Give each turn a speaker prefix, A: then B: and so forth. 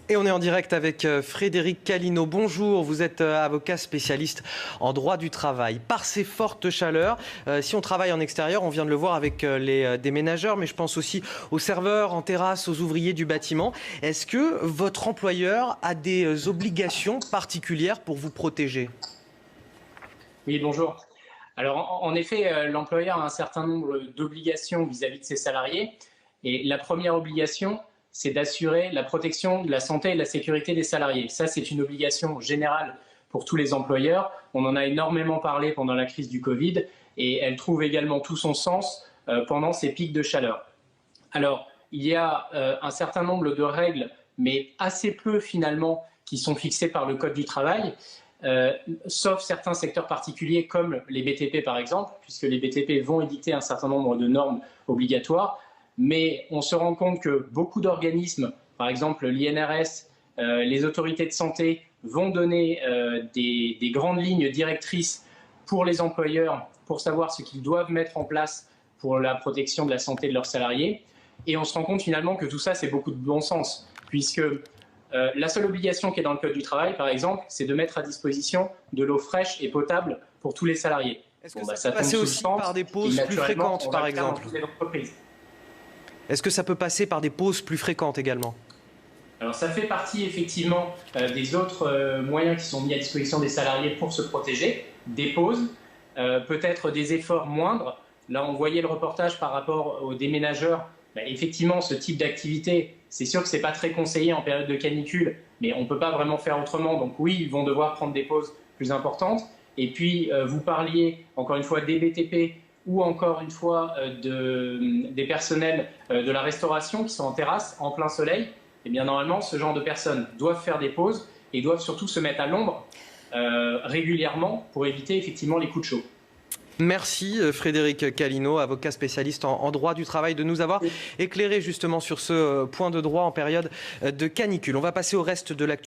A: Et on est en direct avec Frédéric Calino. Bonjour, vous êtes avocat spécialiste en droit du travail. Par ces fortes chaleurs, si on travaille en extérieur, on vient de le voir avec les déménageurs, mais je pense aussi aux serveurs, en terrasse, aux ouvriers du bâtiment. Est-ce que votre employeur a des obligations particulières pour vous protéger?
B: Oui, bonjour. Alors, en effet, l'employeur a un certain nombre d'obligations vis-à-vis de ses salariés. Et la première obligation, c'est d'assurer la protection de la santé et de la sécurité des salariés. Ça, c'est une obligation générale pour tous les employeurs. On en a énormément parlé pendant la crise du Covid et elle trouve également tout son sens pendant ces pics de chaleur. Alors, il y a un certain nombre de règles, mais assez peu finalement, qui sont fixées par le Code du travail. Sauf certains secteurs particuliers comme les BTP par exemple, puisque les BTP vont édicter un certain nombre de normes obligatoires. Mais on se rend compte que beaucoup d'organismes, par exemple l'INRS, les autorités de santé, vont donner des grandes lignes directrices pour les employeurs pour savoir ce qu'ils doivent mettre en place pour la protection de la santé de leurs salariés. Et on se rend compte finalement que tout ça, c'est beaucoup de bon sens, puisque la seule obligation qui est dans le Code du travail, par exemple, c'est de mettre à disposition de l'eau fraîche et potable pour tous les salariés.
A: Est-ce que
B: Ça
A: ça peut passer aussi par des pauses plus fréquentes, par exemple? Est-ce que ça peut passer par des pauses plus fréquentes également?
B: Alors ça fait partie effectivement des autres moyens qui sont mis à disposition des salariés pour se protéger, des pauses, peut-être des efforts moindres. Là on voyait le reportage par rapport aux déménageurs. Effectivement ce type d'activité, c'est sûr que ce n'est pas très conseillé en période de canicule, mais on ne peut pas vraiment faire autrement. Donc oui, ils vont devoir prendre des pauses plus importantes. Et puis vous parliez encore une fois des BTP, ou encore une fois des personnels de la restauration qui sont en terrasse, en plein soleil. Et bien normalement, ce genre de personnes doivent faire des pauses et doivent surtout se mettre à l'ombre régulièrement pour éviter effectivement les coups de chaud.
A: Merci Frédéric Calino, avocat spécialiste en droit du travail, de nous avoir éclairé justement sur ce point de droit en période de canicule. On va passer au reste de l'actu.